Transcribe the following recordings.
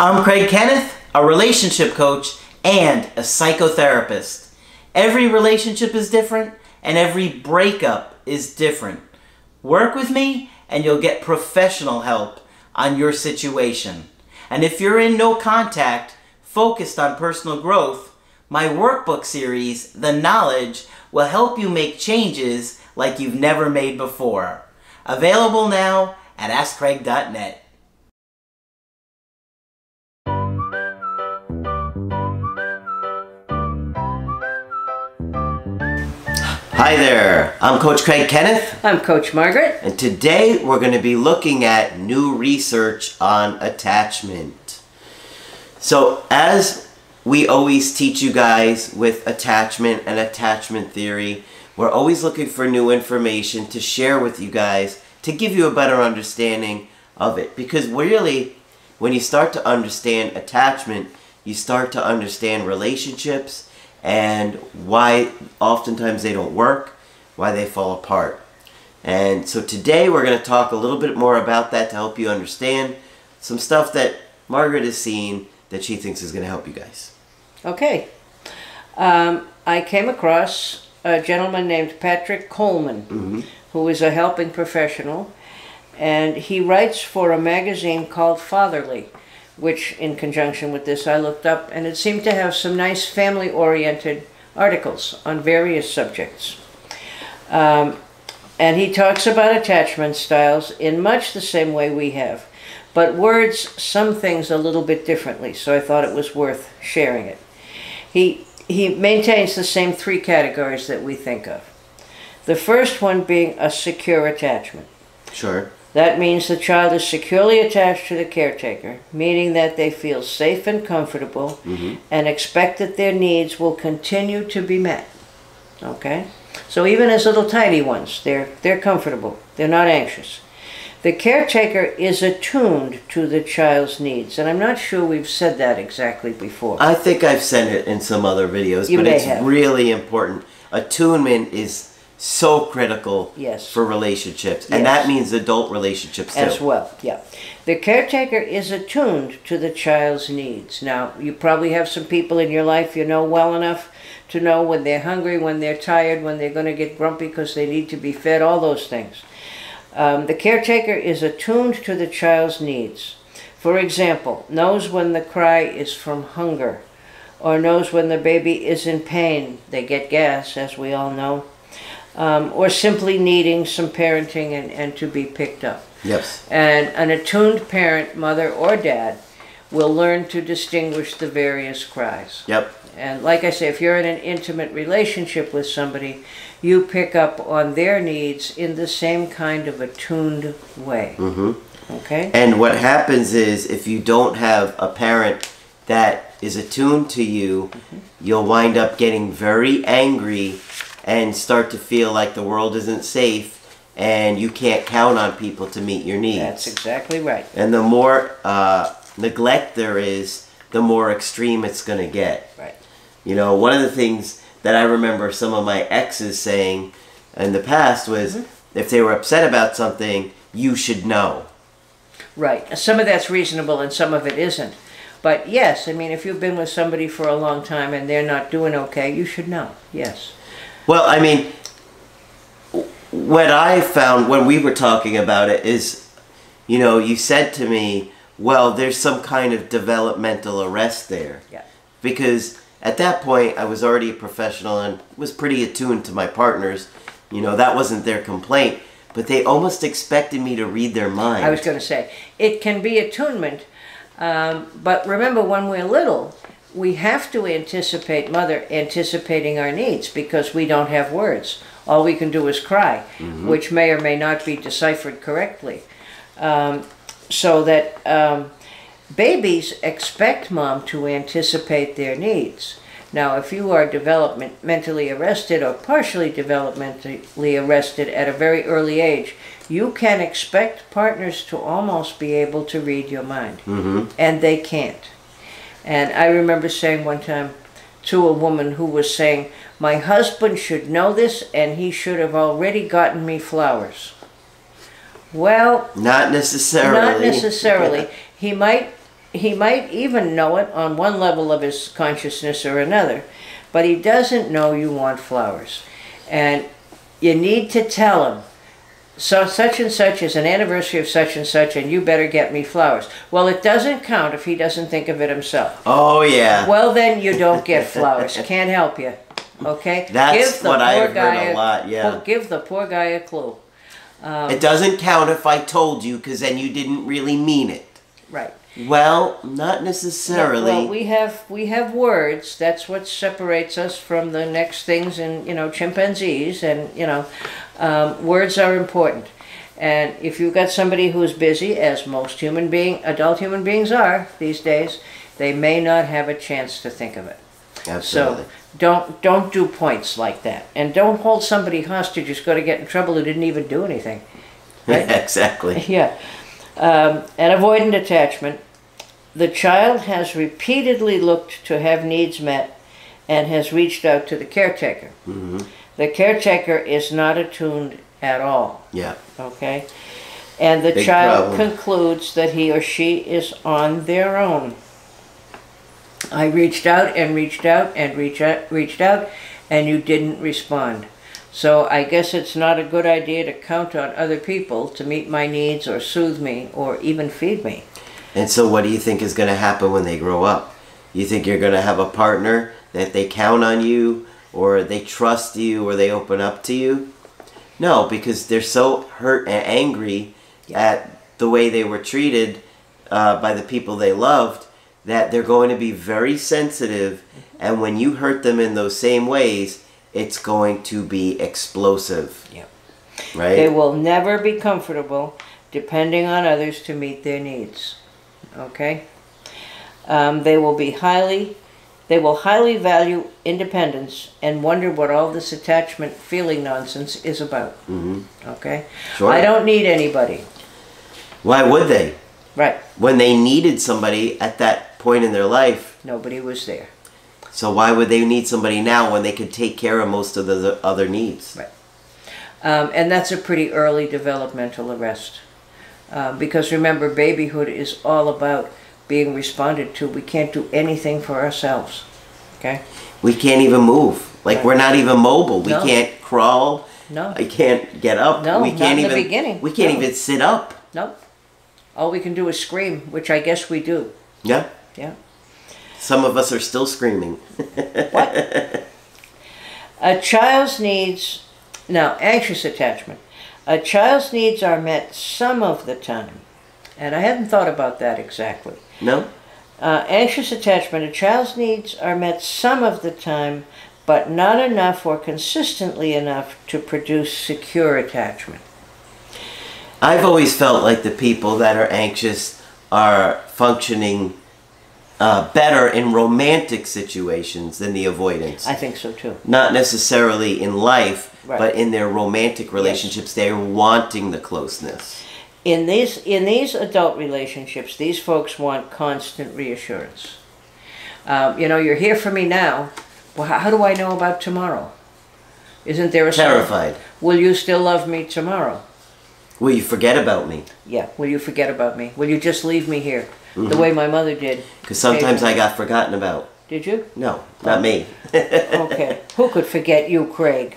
I'm Kenneth, a relationship coach and a psychotherapist. Every relationship is different and every breakup is different. Work with me and you'll get professional help on your situation. And if you're in no contact, focused on personal growth, my workbook series, The Knowledge, will help you make changes like you've never made before. Available now at AskCraig.net. Hi there, I'm Coach Kenneth. I'm Coach Margaret. And today we're going to be looking at new research on attachment. So as we always teach you guys with attachment and attachment theory, we're always looking for new information to share with you guys to give you a better understanding of it. Because really, when you start to understand attachment, you start to understand relationships and why oftentimes they don't work, why they fall apart. And so today we're going to talk a little bit more about that to help you understand some stuff that Margaret has seen that she thinks is going to help you guys. Okay. I came across a gentleman named Patrick Coleman, who is a helping professional, and he writes for a magazine called Fatherly, which in conjunction with this I looked up, and it seemed to have some nice family-oriented articles on various subjects. And he talks about attachment styles in much the same way we have, but words some things a little bit differently, so I thought it was worth sharing it. He maintains the same three categories that we think of. The first one being a secure attachment. Sure. That means the child is securely attached to the caretaker, meaning that they feel safe and comfortable and expect that their needs will continue to be met. Okay? So even as little tiny ones, they're comfortable. They're not anxious. The caretaker is attuned to the child's needs, and I'm not sure we've said that exactly before. I think I've said it in some other videos, but it's really important. Attunement is so critical for relationships, and that means adult relationships too. As well, yeah. The caretaker is attuned to the child's needs. Now, you probably have some people in your life you know well enough to know when they're hungry, when they're tired, when they're going to get grumpy because they need to be fed, all those things. The caretaker is attuned to the child's needs. For example, knows when the cry is from hunger, or knows when the baby is in pain. They get gas, as we all know. Or simply needing some parenting and to be picked up. Yes. And an attuned parent, mother or dad, will learn to distinguish the various cries. Yep. And like I say, if you're in an intimate relationship with somebody, you pick up on their needs in the same kind of attuned way. Okay? And what happens is, if you don't have a parent that is attuned to you, you'll wind up getting very angry and start to feel like the world isn't safe and you can't count on people to meet your needs. That's exactly right. And the more neglect there is, the more extreme it's going to get. Right. You know, one of the things that I remember some of my exes saying in the past was, if they were upset about something, you should know. Right. Some of that's reasonable and some of it isn't. But yes, I mean, if you've been with somebody for a long time and they're not doing okay, you should know. Yes. Well, I mean, what I found when we were talking about it is, you know, you said to me, well, there's some kind of developmental arrest there. Yeah. Because at that point, I was already a professional and was pretty attuned to my partners. You know, that wasn't their complaint. But they almost expected me to read their mind. I was going to say, it can be attunement. But remember, when we're little, we have to anticipate mother anticipating our needs because we don't have words. All we can do is cry, which may or may not be deciphered correctly. So that babies expect mom to anticipate their needs. Now, if you are developmentally arrested or partially developmentally arrested at a very early age, you can expect partners to almost be able to read your mind. And they can't. And I remember saying one time to a woman who was saying, my husband should know this and he should have already gotten me flowers. Well, not necessarily. Not necessarily. He might he might even know it on one level of his consciousness or another, but he doesn't know you want flowers. And you need to tell him, so such and such is an anniversary of such and you better get me flowers. Well, it doesn't count if he doesn't think of it himself. Oh, yeah. Well, then you don't get flowers. Can't help you. Okay? That's what I've heard a lot, yeah. Give the poor guy a clue. It doesn't count if I told you, because then you didn't really mean it. Right. Well, not necessarily. Well, we have words. That's what separates us from the next things in, chimpanzees, and, words are important. And if you've got somebody who's busy, as most adult human beings are these days, they may not have a chance to think of it. Absolutely. So don't do points like that. And don't hold somebody hostage who's going to get in trouble who didn't even do anything. Right? Exactly. Yeah. An avoidant attachment. The child has repeatedly looked to have needs met and has reached out to the caretaker. Mm-hmm. The caretaker is not attuned at all. Yeah. Okay? And the Big child problem. concludes that he or she is on their own. I reached out and reached out and reached out, and you didn't respond. So I guess it's not a good idea to count on other people to meet my needs or soothe me or even feed me. And so what do you think is going to happen when they grow up? You think you're going to have a partner that they count on you, or they trust you, or they open up to you? No, because they're so hurt and angry at the way they were treated by the people they loved, that they're going to be very sensitive, and when you hurt them in those same ways, it's going to be explosive. Yeah. Right? They will never be comfortable depending on others to meet their needs. Okay? They will highly value independence and wonder what all this attachment feeling nonsense is about. Mm-hmm. Okay? Sure. I don't need anybody. Why would they? Right. When they needed somebody at that point in their life. Nobody was there. So why would they need somebody now when they could take care of most of the other needs? Right. And that's a pretty early developmental arrest. Because remember, babyhood is all about being responded to. We can't do anything for ourselves. Okay? We can't even move. Like, Right. we're not even mobile. We No. can't crawl. No. I can't get up. No, we not can't in even, the beginning. We can't No. even sit up. Nope. All we can do is scream, which I guess we do. Yeah. Yeah. Some of us are still screaming. What? A child's needs, now anxious attachment. A child's needs are met some of the time. And I hadn't thought about that exactly. No? Anxious attachment, a child's needs are met some of the time, but not enough or consistently enough to produce secure attachment. I've always felt like the people that are anxious are functioning better in romantic situations than the avoidants. I think so too. Not necessarily in life, Right. but in their romantic relationships, they're wanting the closeness. In these adult relationships, these folks want constant reassurance. You're here for me now. Well, how do I know about tomorrow? Isn't there a song? Terrified. Will you still love me tomorrow? Will you forget about me? Yeah. Will you forget about me? Will you just leave me here? The way my mother did. Because sometimes I got forgotten about. Did you? No, not me. Okay. Who could forget you, Craig?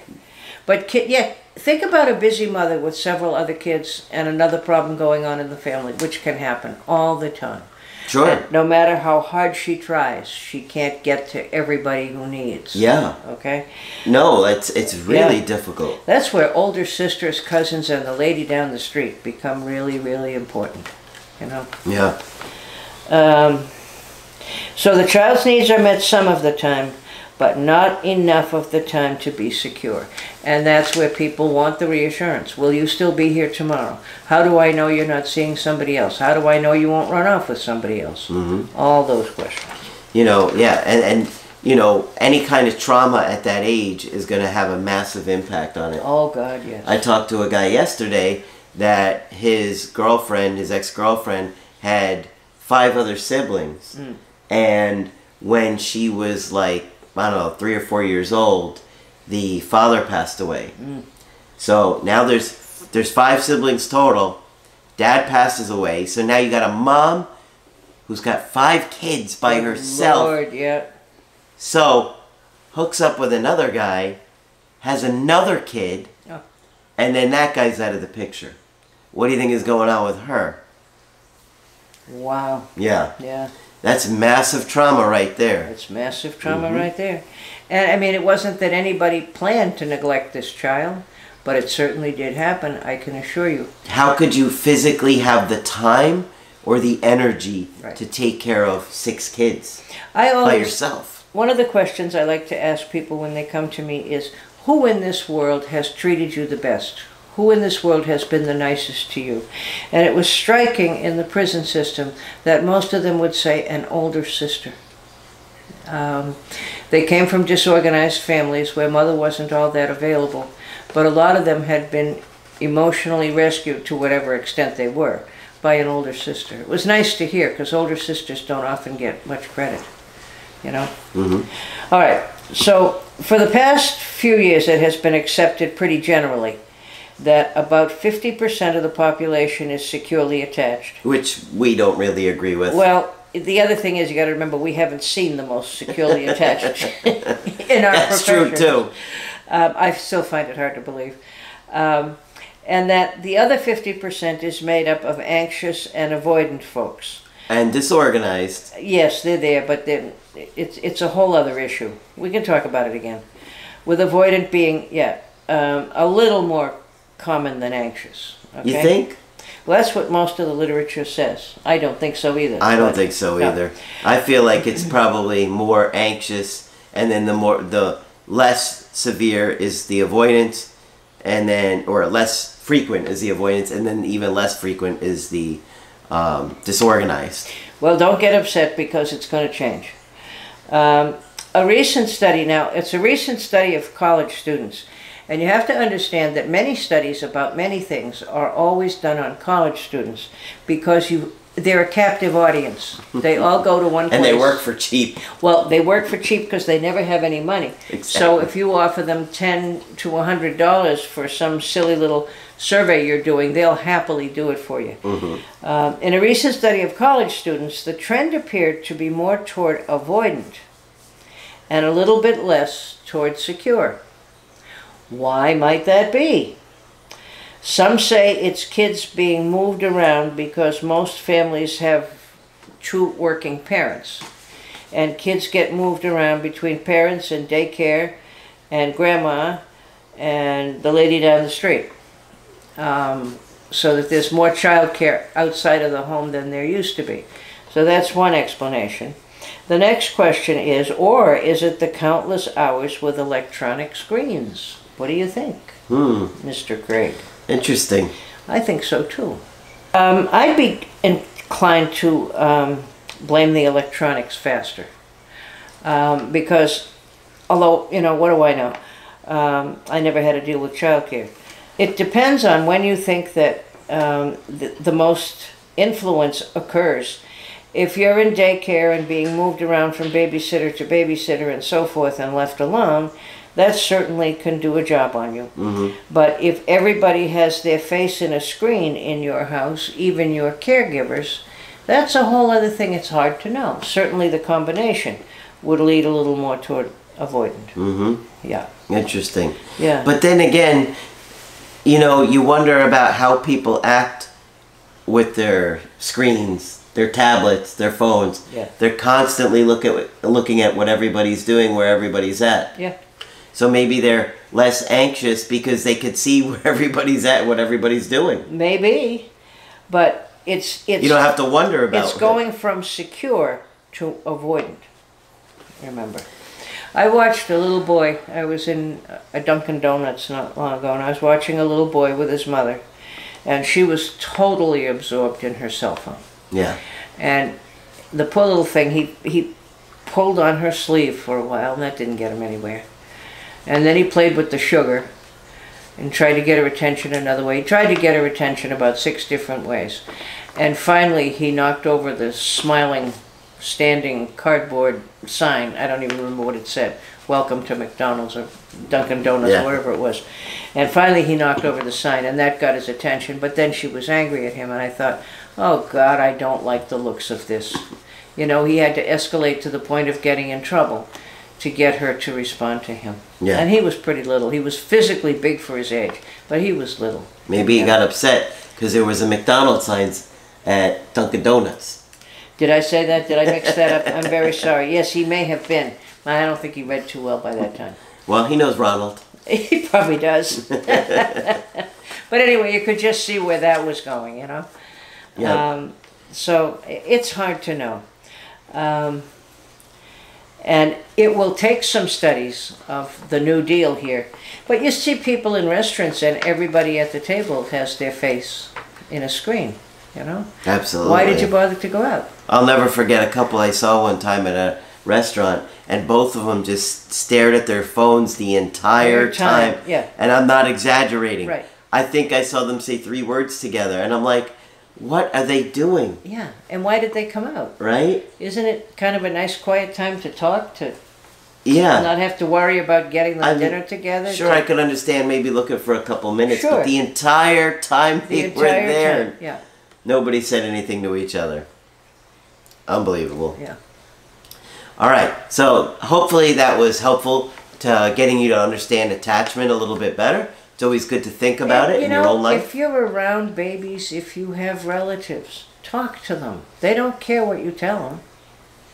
But think about a busy mother with several other kids and another problem going on in the family, which can happen all the time. Sure. And no matter how hard she tries, she can't get to everybody who needs. Yeah. Okay? No, it's really Yeah. difficult. That's where older sisters, cousins, and the lady down the street become really, really important. Yeah. So the child's needs are met some of the time, but not enough of the time to be secure. And that's where people want the reassurance. Will you still be here tomorrow? How do I know you're not seeing somebody else? How do I know you won't run off with somebody else? Mm-hmm. All those questions. And any kind of trauma at that age is going to have a massive impact on it. Oh, God, yes. I talked to a guy yesterday that his ex-girlfriend, had 5 other siblings. Mm. And when she was like, I don't know, 3 or 4 years old, the father passed away. Mm. So now there's 5 siblings total. Dad passes away. So now you got a mom who's got 5 kids by Good herself. Lord, yeah. So, hooks up with another guy, has another kid, Oh. and then that guy's out of the picture. What do you think is going on with her? Wow. Yeah. Yeah. That's massive trauma right there. It's massive trauma right there. And I mean, it wasn't that anybody planned to neglect this child, but it certainly did happen, I can assure you. How could you physically have the time or the energy Right. to take care of 6 kids I by always, yourself? one of the questions I like to ask people when they come to me is, who in this world has treated you the best? Who in this world has been the nicest to you? And it was striking in the prison system that most of them would say an older sister. They came from disorganized families where mother wasn't all that available, but a lot of them had been emotionally rescued, to whatever extent they were, by an older sister. It was nice to hear, because older sisters don't often get much credit, you know? All right, so for the past few years it has been accepted pretty generally that about 50% of the population is securely attached. Which we don't really agree with. Well, the other thing is, you got to remember, we haven't seen the most securely attached in our That's profession. true too. I still find it hard to believe. And that the other 50% is made up of anxious and avoidant folks. And disorganized. Yes, they're there, but it's a whole other issue. We can talk about it again. With avoidant being, a little more common than anxious. Okay? You think? Well, that's what most of the literature says. I don't think so either. I don't think so either. I feel like it's probably more anxious, and then the less severe is the avoidance, and then, or less frequent is the avoidance, and then even less frequent is the disorganized. Well, don't get upset, because it's going to change. A recent study, now, it's a recent study of college students. And you have to understand that many studies about many things are always done on college students, because they're a captive audience. They all go to one place. And they work for cheap. Well, they work for cheap because they never have any money. Exactly. So if you offer them $10 to $100 for some silly little survey you're doing, they'll happily do it for you. In a recent study of college students, the trend appeared to be more toward avoidant and a little bit less toward secure. Why might that be? Some say it's kids being moved around, because most families have 2 working parents. And kids get moved around between parents and daycare and grandma and the lady down the street. So that there's more child care outside of the home than there used to be. So that's one explanation. The next question is, or is it the countless hours with electronic screens? What do you think, Mr. Craig? Interesting. I think so too. I'd be inclined to blame the electronics faster. Because, although, what do I know? I never had to deal with childcare. It depends on when you think that the most influence occurs. If you're in daycare and being moved around from babysitter to babysitter and so forth and left alone, that certainly can do a job on you. But if everybody has their face in a screen in your house, even your caregivers, that's a whole other thing. It's hard to know. Certainly the combination would lead a little more toward avoidant. Yeah. Interesting. Yeah. But then again, you wonder about how people act with their screens, their tablets, their phones. Yeah. They're constantly looking at what everybody's doing, where everybody's at. Yeah. So maybe they're less anxious because they could see where everybody's at, what everybody's doing. Maybe, but it's You don't have to wonder about it's going from secure to avoidant. Remember, I watched a little boy. I was in a Dunkin' Donuts not long ago, and I was watching a little boy with his mother, and she was totally absorbed in her cell phone. Yeah. And the poor little thing, he pulled on her sleeve for a while, and that didn't get him anywhere. And then he played with the sugar and tried to get her attention another way. He tried to get her attention about 6 different ways. And finally, he knocked over the smiling, standing cardboard sign. I don't even remember what it said. Welcome to McDonald's or Dunkin' Donuts, or whatever it was. And finally, he knocked over the sign, and that got his attention. But then she was angry at him, and I thought, oh God, I don't like the looks of this. You know, he had to escalate to the point of getting in trouble to get her to respond to him. Yeah. And he was pretty little. He was physically big for his age, but he was little. Maybe he got upset because there was a McDonald's signs at Dunkin' Donuts. Did I say that? Did I mix that up? I'm very sorry. Yes, he may have been. I don't think he read too well by that time. Well, he knows Ronald. He probably does. But anyway, you could just see where that was going, you know? Yeah. So it's hard to know. And it will take some studies of the New Deal here. But you see people in restaurants and everybody at the table has their face in a screen, you know? Absolutely. Why did you bother to go out? I'll never forget a couple I saw one time at a restaurant, and both of them just stared at their phones the entire time. Yeah. And I'm not exaggerating. Right. I think I saw them say 3 words together, and I'm like, what are they doing? Yeah, and why did they come out? Right? Isn't it kind of a nice quiet time to talk, to Yeah. not have to worry about getting the I mean, dinner together? Sure, I could understand maybe looking for a couple minutes, Sure. but the entire time they were there, time, yeah. nobody said anything to each other. Unbelievable. Yeah. All right, so hopefully that was helpful to getting you to understand attachment a little bit better. It's always good to think about it in your own life. If you're around babies, if you have relatives, talk to them. They don't care what you tell them.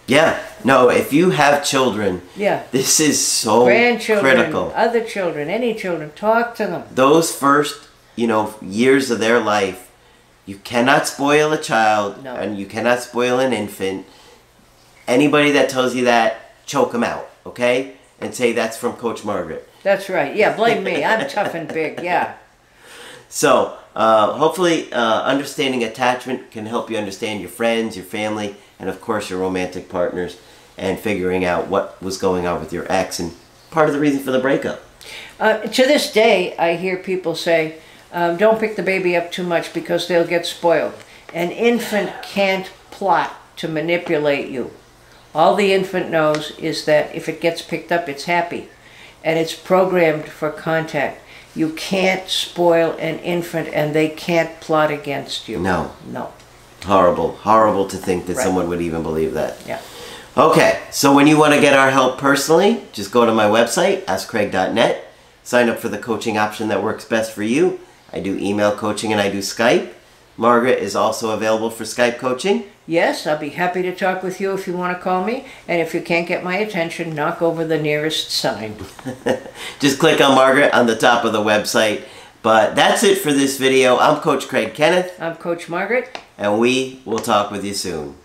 Yeah, no, if you have children, Yeah. this is so Grandchildren, critical. other children, any children, talk to them. Those first, years of their life, you cannot spoil a child, No. and you cannot spoil an infant. Anybody that tells you that, choke them out, okay? And say that's from Coach Margaret. That's right. Yeah, blame me. I'm tough and big. Yeah. So, hopefully, understanding attachment can help you understand your friends, your family, and of course your romantic partners, and figuring out what was going on with your ex and part of the reason for the breakup. To this day, I hear people say, don't pick the baby up too much because they'll get spoiled. An infant can't plot to manipulate you. All the infant knows is that if it gets picked up, it's happy. And it's programmed for contact. You can't spoil an infant and they can't plot against you. No. No. Horrible. Horrible to think that Right. someone would even believe that. Yeah. Okay, so when you want to get our help personally, just go to my website, askcraig.net. Sign up for the coaching option that works best for you. I do email coaching and I do Skype. Margaret is also available for Skype coaching. Yes, I'll be happy to talk with you if you want to call me. And if you can't get my attention, knock over the nearest sign. Just click on Margaret on the top of the website. But that's it for this video. I'm Coach Craig Kenneth. I'm Coach Margaret. And we will talk with you soon.